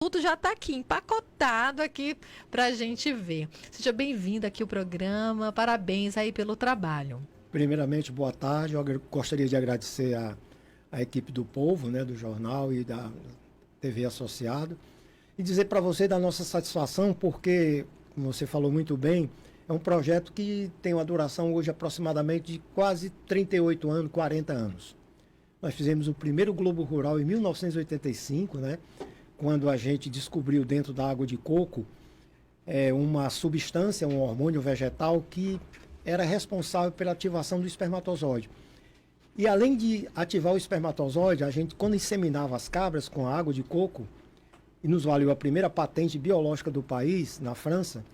Tudo já está aqui, empacotado aqui para a gente ver. Seja bem-vindo aqui ao programa, parabéns aí pelo trabalho. Primeiramente, boa tarde. Eu gostaria de agradecer a equipe do Povo, né, do jornal e da TV Associado, e dizer para você da nossa satisfação, porque, como você falou muito bem, é um projeto que tem uma duração hoje aproximadamente de quase 38 anos, 40 anos. Nós fizemos o primeiro Globo Rural em 1985, né, quando a gente descobriu dentro da água de coco uma substância, um hormônio vegetal que era responsável pela ativação do espermatozoide. E além de ativar o espermatozoide, a gente, quando inseminava as cabras com a água de coco, e nos valeu a primeira patente biológica do país, na França,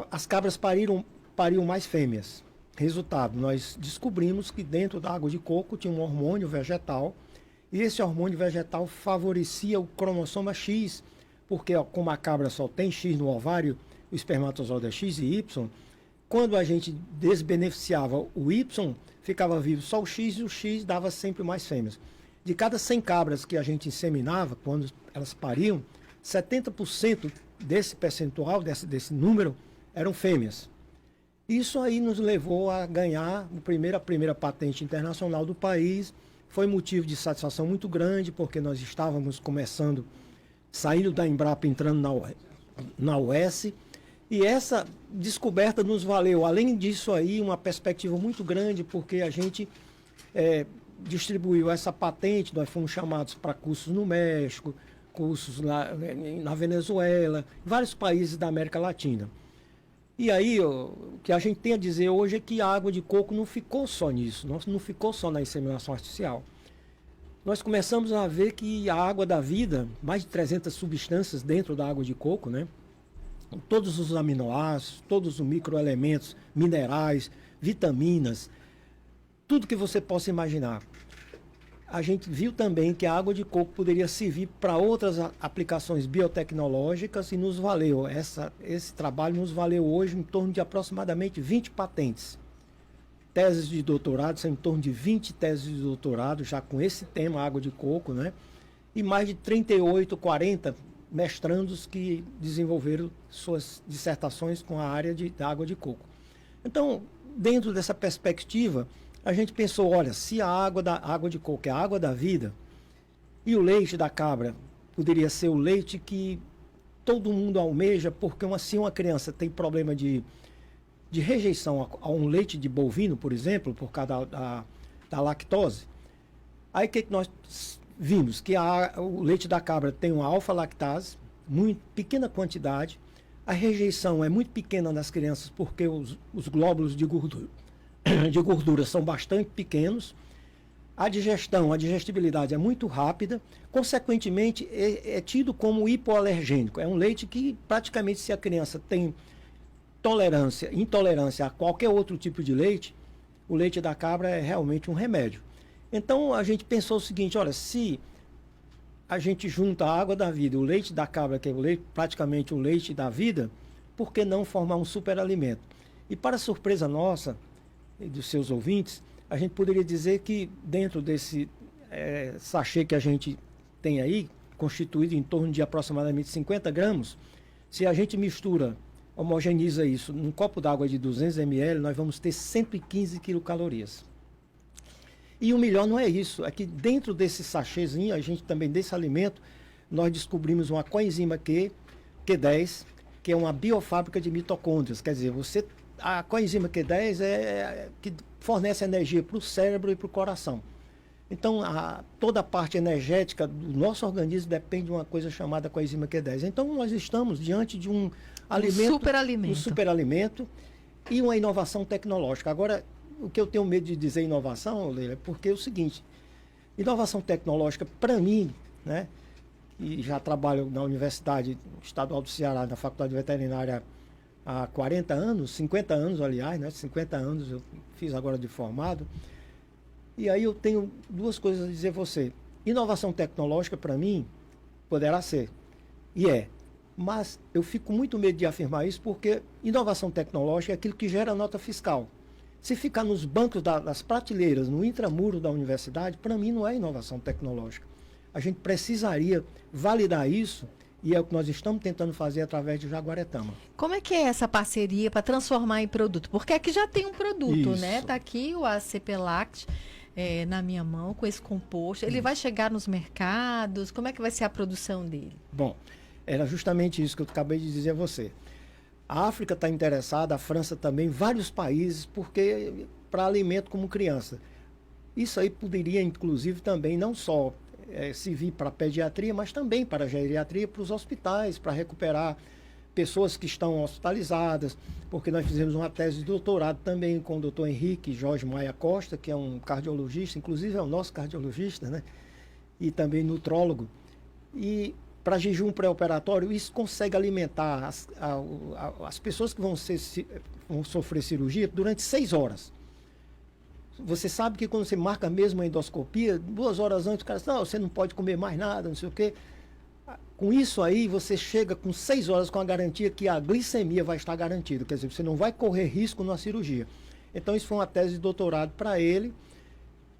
as cabras pariam mais fêmeas. Resultado, nós descobrimos que dentro da água de coco tinha um hormônio vegetal, e esse hormônio vegetal favorecia o cromossoma X, porque como a cabra só tem X no ovário, o espermatozoide é X e Y, quando a gente desbeneficiava o Y, ficava vivo só o X e o X dava sempre mais fêmeas. De cada 100 cabras que a gente inseminava, quando elas pariam, 70% desse percentual, desse número, eram fêmeas. Isso aí nos levou a ganhar a primeira patente internacional do país. Foi motivo de satisfação muito grande, porque nós estávamos começando, saindo da Embrapa, entrando na UES, e essa descoberta nos valeu, além disso aí, uma perspectiva muito grande, porque a gente distribuiu essa patente, nós fomos chamados para cursos no México, cursos lá na Venezuela, vários países da América Latina. E aí, o que a gente tem a dizer hoje é que a água de coco não ficou só nisso, não ficou só na inseminação artificial. Nós começamos a ver que a água da vida, mais de 300 substâncias dentro da água de coco, né? Todos os aminoácidos, todos os microelementos, minerais, vitaminas, tudo que você possa imaginar. A gente viu também que a água de coco poderia servir para outras aplicações biotecnológicas e nos valeu. Esse trabalho nos valeu hoje em torno de aproximadamente 20 patentes. Teses de doutorado, são em torno de 20 teses de doutorado já com esse tema, água de coco, né? E mais de 38, 40 mestrandos que desenvolveram suas dissertações com a área da água de coco. Então, dentro dessa perspectiva, a gente pensou, olha, se a água de coco é a água da vida, e o leite da cabra poderia ser o leite que todo mundo almeja, porque se uma criança tem problema de rejeição a um leite de bovino, por exemplo, por causa da lactose, aí o que nós vimos? Que o leite da cabra tem uma alfa-lactase, muito pequena quantidade, a rejeição é muito pequena nas crianças, porque os glóbulos de gordura são bastante pequenos, a digestibilidade é muito rápida, consequentemente é tido como hipoalergênico. É um leite que praticamente, se a criança tem intolerância a qualquer outro tipo de leite, o leite da cabra é realmente um remédio. Então a gente pensou o seguinte, olha, se a gente junta a água da vida, o leite da cabra, que é praticamente o leite da vida, por que não formar um superalimento? E para surpresa nossa e dos seus ouvintes, a gente poderia dizer que dentro desse sachê que a gente tem aí, constituído em torno de aproximadamente 50 gramas, se a gente homogeniza isso num copo d'água de 200 ml, nós vamos ter 115 quilocalorias. E o melhor não é isso, é que dentro desse sachêzinho, a gente também, desse alimento, nós descobrimos uma coenzima Q10, que é uma biofábrica de mitocôndrias. Quer dizer, a coenzima Q10 é que fornece energia para o cérebro e para o coração. Então, toda a parte energética do nosso organismo depende de uma coisa chamada coenzima Q10. Então, nós estamos diante de um superalimento e uma inovação tecnológica. Agora, o que eu tenho medo de dizer inovação, Leila, é porque é o seguinte, inovação tecnológica, para mim, né, e já trabalho na Universidade Estadual do Ceará, na Faculdade Veterinária há 40 anos, 50 anos, aliás, né, 50 anos eu fiz agora de formado, e aí eu tenho duas coisas a dizer a você. Inovação tecnológica, para mim, poderá ser, mas eu fico muito medo de afirmar isso, porque inovação tecnológica é aquilo que gera nota fiscal. Se ficar nos bancos das prateleiras, no intramuro da universidade, para mim não é inovação tecnológica. a gente precisaria validar isso, e é o que nós estamos tentando fazer através de Jaguaretama. Como é que é essa parceria para transformar em produto? Porque aqui já tem um produto, Isso. né? Tá aqui o ACP Lact na minha mão com esse composto. Ele vai chegar nos mercados? Como é que vai ser a produção dele? Bom, era justamente isso que eu acabei de dizer a você. A África está interessada, a França também, vários países, porque para alimento como criança. Isso aí poderia, inclusive, também não só servir para a pediatria, mas também para a geriatria, para os hospitais, para recuperar pessoas que estão hospitalizadas, porque nós fizemos uma tese de doutorado também com o doutor Henrique Jorge Maia Costa, que é um cardiologista, inclusive é o nosso cardiologista, né? E também nutrólogo. E para jejum pré-operatório, isso consegue alimentar as pessoas que vão sofrer cirurgia durante 6 horas. Você sabe que quando você marca mesmo a endoscopia, 2 horas antes o cara diz, não, você não pode comer mais nada, não sei o quê. Com isso aí, você chega com 6 horas com a garantia que a glicemia vai estar garantida. Quer dizer, você não vai correr risco na cirurgia. Então, isso foi uma tese de doutorado para ele.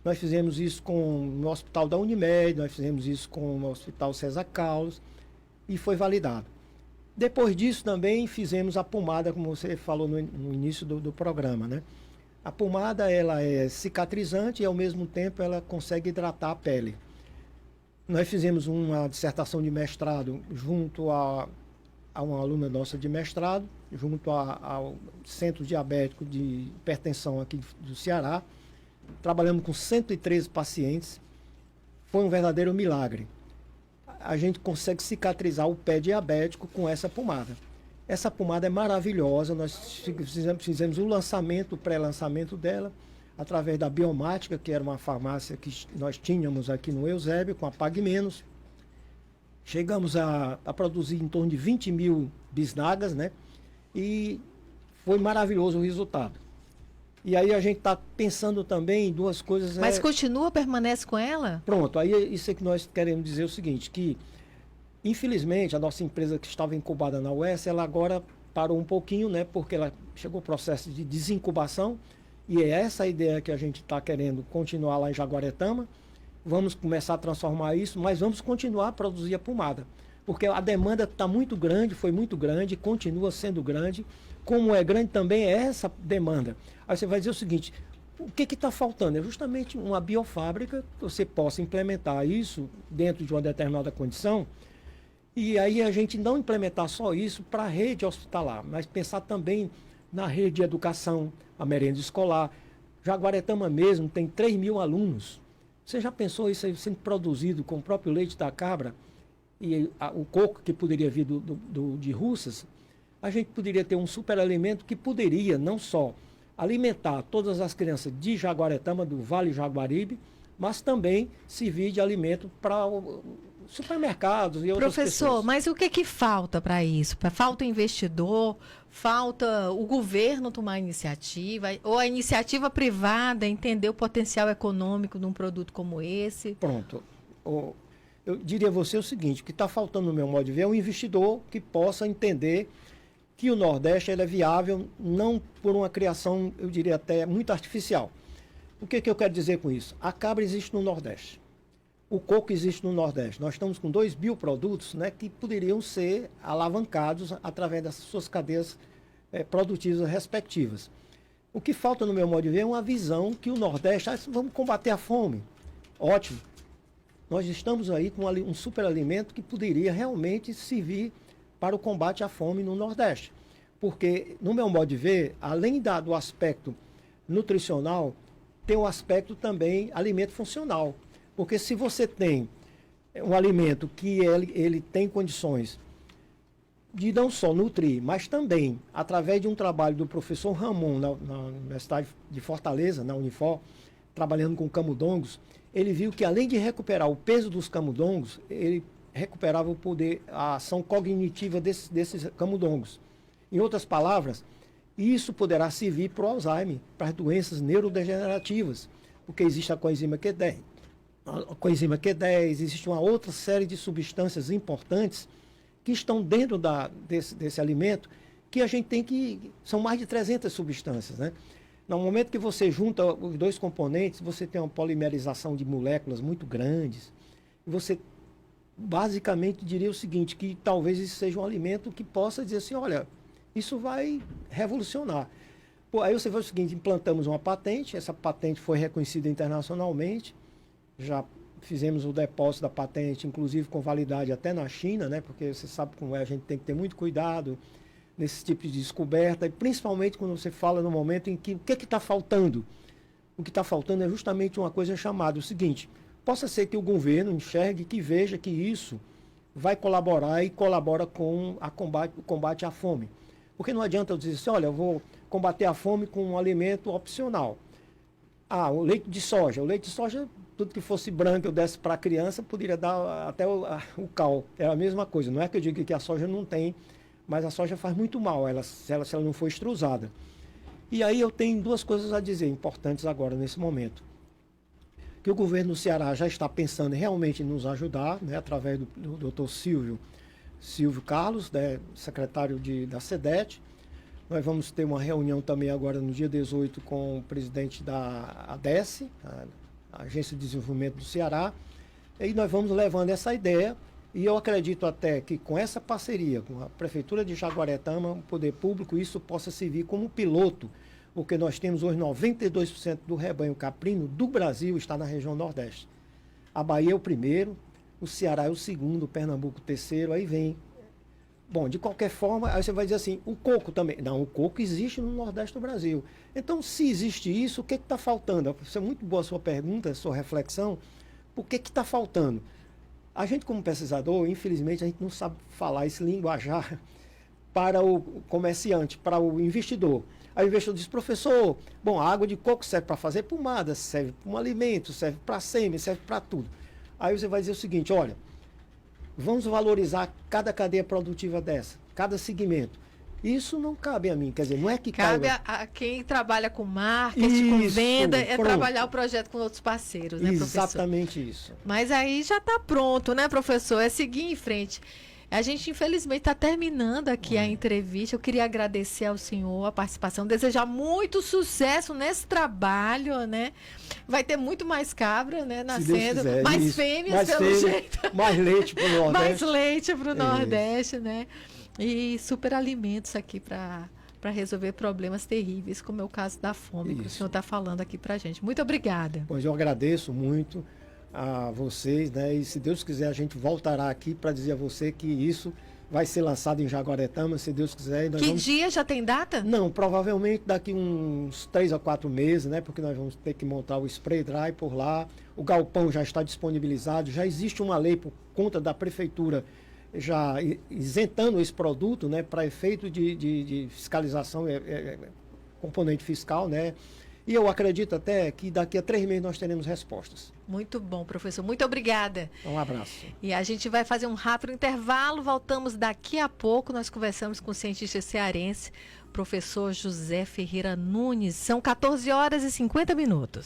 Nós fizemos isso no hospital da Unimed, nós fizemos isso com o hospital César Carlos e foi validado. Depois disso também fizemos a pomada, como você falou no início do programa, né? A pomada, ela é cicatrizante e ao mesmo tempo ela consegue hidratar a pele. Nós fizemos uma dissertação de mestrado junto a uma aluna nossa de mestrado, junto ao Centro Diabético de Hipertensão aqui do Ceará. Trabalhamos com 113 pacientes. Foi um verdadeiro milagre. A gente consegue cicatrizar o pé diabético com essa pomada. Essa pomada é maravilhosa. Nós fizemos o lançamento, o pré-lançamento dela, através da Biomática, que era uma farmácia que nós tínhamos aqui no Eusébio, com a Pague Menos. Chegamos a produzir em torno de 20 mil bisnagas, né? E foi maravilhoso o resultado. E aí a gente está pensando também em 2 coisas... Mas permanece com ela? Pronto, aí isso é que nós queremos dizer o seguinte, que infelizmente a nossa empresa que estava incubada na UES, ela agora parou um pouquinho, né? Porque ela chegou ao processo de desincubação, e é essa a ideia que a gente está querendo continuar lá em Jaguaretama. Vamos começar a transformar isso, mas vamos continuar a produzir a pomada. Porque a demanda está muito grande, foi muito grande, continua sendo grande. Como é grande também é essa demanda. Aí você vai dizer o seguinte, o que está faltando? É justamente uma biofábrica que você possa implementar isso dentro de uma determinada condição. E aí a gente não implementar só isso para a rede hospitalar, mas pensar também na rede de educação, a merenda escolar. Jaguaretama mesmo tem 3 mil alunos. Você já pensou isso aí sendo produzido com o próprio leite da cabra e o coco que poderia vir de Russas? A gente poderia ter um superalimento que poderia não só alimentar todas as crianças de Jaguaretama, do Vale Jaguaribe, mas também servir de alimento para supermercados e outras Professor, pessoas. mas o que falta para isso? Falta o investidor, falta o governo tomar iniciativa, ou a iniciativa privada entender o potencial econômico de um produto como esse? Pronto. Eu diria a você o seguinte, o que está faltando no meu modo de ver é um investidor que possa entender que o Nordeste ele é viável, não por uma criação, eu diria até, muito artificial. O que eu quero dizer com isso? A cabra existe no Nordeste. O coco existe no Nordeste. Nós estamos com 2 bioprodutos, né, que poderiam ser alavancados através dessas suas cadeias produtivas respectivas. O que falta, no meu modo de ver, é uma visão que o Nordeste... vamos combater a fome. Ótimo. Nós estamos aí com um superalimento que poderia realmente servir para o combate à fome no Nordeste. Porque, no meu modo de ver, além do aspecto nutricional, tem o aspecto também alimento funcional. Porque se você tem um alimento que ele tem condições de não só nutrir, mas também, através de um trabalho do professor Ramon, na Universidade de Fortaleza, na Unifor, trabalhando com camundongos, ele viu que além de recuperar o peso dos camundongos, ele recuperava o poder, a ação cognitiva desses camundongos. Em outras palavras, isso poderá servir para o Alzheimer, para as doenças neurodegenerativas, porque existe a coenzima Q10. A coenzima Q10, existe uma outra série de substâncias importantes que estão dentro desse alimento, que a gente tem que... São mais de 300 substâncias, né? No momento que você junta os 2 componentes, você tem uma polimerização de moléculas muito grandes. você basicamente diria o seguinte, que talvez isso seja um alimento que possa dizer assim, olha, isso vai revolucionar. Pô, aí você vê o seguinte, implantamos uma patente, essa patente foi reconhecida internacionalmente, já fizemos o depósito da patente, inclusive com validade até na China, né? Porque você sabe como é, a gente tem que ter muito cuidado nesse tipo de descoberta, e principalmente quando você fala no momento em que o que está faltando? O que está faltando é justamente uma coisa chamada o seguinte, possa ser que o governo enxergue, que veja que isso vai colaborar e colabora com o combate à fome. Porque não adianta eu dizer assim, olha, eu vou combater a fome com um alimento opcional. Ah, o leite de soja. O leite de soja, tudo que fosse branco eu desse para a criança, poderia dar até o cal. É a mesma coisa. Não é que eu diga que a soja não tem, mas a soja faz muito mal se ela não for extrusada. E aí eu tenho duas coisas a dizer, importantes agora, nesse momento. Que o governo do Ceará já está pensando realmente em nos ajudar, né, através do Dr. Silvio Carlos, né, secretário da SEDET. Nós vamos ter uma reunião também agora no dia 18 com o presidente da ADESE, a Agência de Desenvolvimento do Ceará, e nós vamos levando essa ideia, e eu acredito até que com essa parceria com a Prefeitura de Jaguaretama, o Poder Público, isso possa servir como piloto, porque nós temos hoje 92% do rebanho caprino do Brasil está na região Nordeste. A Bahia é o primeiro, o Ceará é o segundo, o Pernambuco o terceiro, aí vem. Bom, de qualquer forma, aí você vai dizer assim, o coco também. Não, o coco existe no Nordeste do Brasil. Então, se existe isso, o que está faltando? Isso é muito boa a sua pergunta, a sua reflexão. O que está faltando? A gente, como pesquisador, infelizmente, a gente não sabe falar esse linguajar para o comerciante, para o investidor. Aí o investidor diz, professor, bom, a água de coco serve para fazer pomada, serve para um alimento, serve para sêmen, serve para tudo. Aí você vai dizer o seguinte, olha, vamos valorizar cada cadeia produtiva dessa, cada segmento. Isso não cabe a mim, quer dizer, não é que cabe a quem trabalha com marketing, com venda, trabalhar o projeto com outros parceiros, né, professor? Exatamente isso. Mas aí já está pronto, né, professor? É seguir em frente. A gente, infelizmente, está terminando aqui a entrevista. Eu queria agradecer ao senhor a participação, desejar muito sucesso nesse trabalho, né? Vai ter muito mais cabra, né, nascendo, mais fêmeas, pelo jeito. Mais leite para o Nordeste. Mais leite para o Nordeste, né? E super alimentos aqui para resolver problemas terríveis, como é o caso da fome, que o senhor está falando aqui para a gente. Muito obrigada. Pois eu agradeço muito a vocês, né? E se Deus quiser, a gente voltará aqui para dizer a você que isso vai ser lançado em Jaguaretama, se Deus quiser. Que dia já tem data? Não, provavelmente daqui uns 3 a 4 meses, né? Porque nós vamos ter que montar o spray dry por lá. O galpão já está disponibilizado, já existe uma lei por conta da prefeitura já isentando esse produto, né? Para efeito de fiscalização, componente fiscal, né? E eu acredito até que daqui a 3 meses nós teremos respostas. Muito bom, professor. Muito obrigada. Um abraço. E a gente vai fazer um rápido intervalo. Voltamos daqui a pouco. Nós conversamos com o cientista cearense, professor José Ferreira Nunes. São 14 horas e 50 minutos.